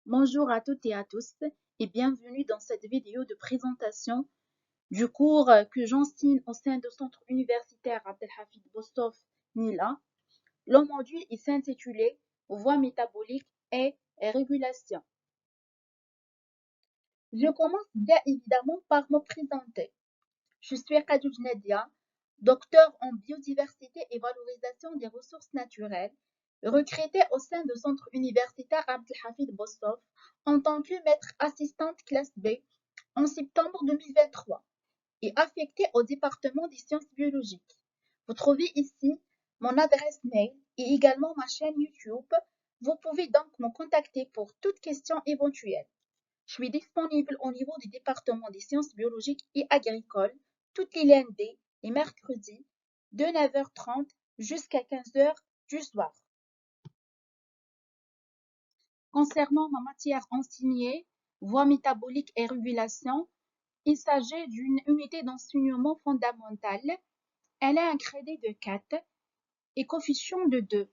Bonjour à toutes et à tous et bienvenue dans cette vidéo de présentation du cours que j'enseigne au sein du centre universitaire Abdelhafid Bostov Nila. Le module est s'intitulé Voies métaboliques et régulation. Je commence bien évidemment par me présenter. Je suis Khadij Nadia, docteur en biodiversité et valorisation des ressources naturelles, recrutée au sein du centre universitaire Abdelhafid Bostov en tant que maître assistante classe B en septembre 2023 et affectée au département des sciences biologiques. Vous trouvez ici mon adresse mail et également ma chaîne YouTube. Vous pouvez donc me contacter pour toute question éventuelle. Je suis disponible au niveau du département des sciences biologiques et agricoles toutes les lundis et mercredis de 9h30 jusqu'à 15h du soir. Concernant ma matière enseignée, voies métaboliques et régulation, il s'agit d'une unité d'enseignement fondamentale. Elle a un crédit de 4 et coefficient de 2.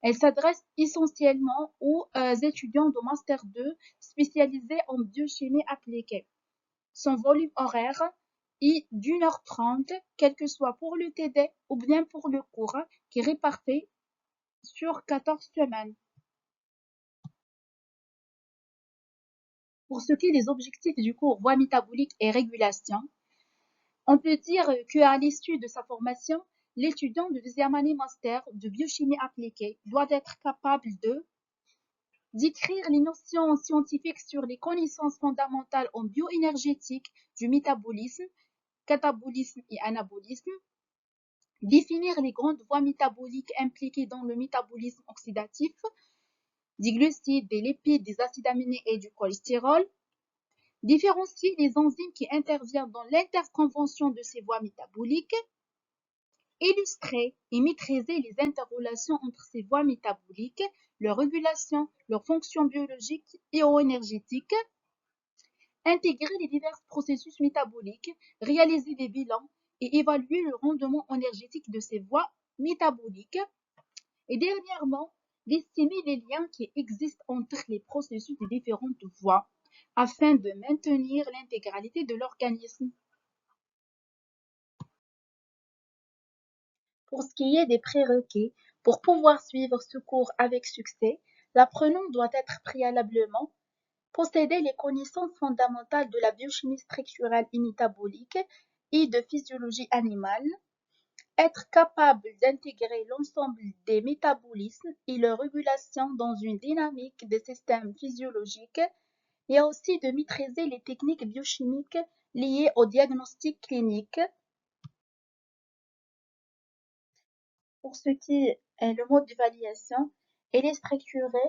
Elle s'adresse essentiellement aux étudiants de Master 2 spécialisés en biochimie appliquée. Son volume horaire est d'1h30, quel que soit pour le TD ou bien pour le cours, qui est réparti sur 14 semaines. Pour ce qui est des objectifs du cours Voies métaboliques et régulation, on peut dire qu'à l'issue de sa formation, l'étudiant de deuxième année master de biochimie appliquée doit être capable de décrire les notions scientifiques sur les connaissances fondamentales en bioénergétique du métabolisme, catabolisme et anabolisme, définir les grandes voies métaboliques impliquées dans le métabolisme oxydatif, des glucides, des lipides, des acides aminés et du cholestérol, différencier les enzymes qui interviennent dans l'interconvention de ces voies métaboliques, illustrer et maîtriser les interrelations entre ces voies métaboliques, leur régulation, leurs fonctions biologiques et énergétiques, intégrer les divers processus métaboliques, réaliser des bilans et évaluer le rendement énergétique de ces voies métaboliques. Et dernièrement, d'estimer les liens qui existent entre les processus des différentes voies afin de maintenir l'intégralité de l'organisme. Pour ce qui est des prérequis, pour pouvoir suivre ce cours avec succès, l'apprenant doit être préalablement posséder les connaissances fondamentales de la biochimie structurelle et métabolique et de physiologie animale, être capable d'intégrer l'ensemble des métabolismes et leur régulation dans une dynamique des systèmes physiologiques et aussi de maîtriser les techniques biochimiques liées au diagnostic clinique. Pour ce qui est le mode d'évaluation, il est structuré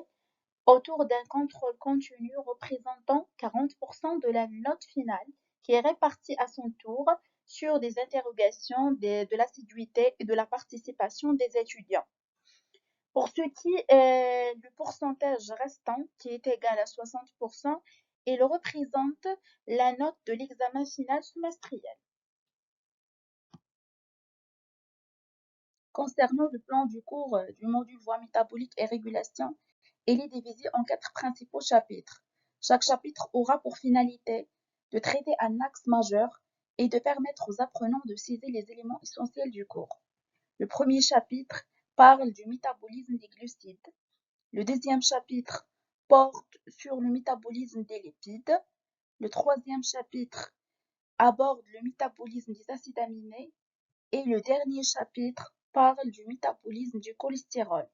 autour d'un contrôle continu représentant 40% de la note finale qui est répartie à son tour sur des interrogations de l'assiduité et de la participation des étudiants. Pour ce qui est du pourcentage restant, qui est égal à 60%, il représente la note de l'examen final semestriel. Concernant le plan du cours du module voies métaboliques et régulation, il est divisé en 4 principaux chapitres. Chaque chapitre aura pour finalité de traiter un axe majeur et de permettre aux apprenants de saisir les éléments essentiels du cours. Le premier chapitre parle du métabolisme des glucides. Le deuxième chapitre porte sur le métabolisme des lipides. Le troisième chapitre aborde le métabolisme des acides aminés. Et le dernier chapitre parle du métabolisme du cholestérol.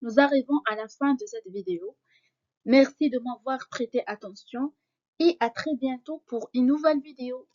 Nous arrivons à la fin de cette vidéo. Merci de m'avoir prêté attention et à très bientôt pour une nouvelle vidéo.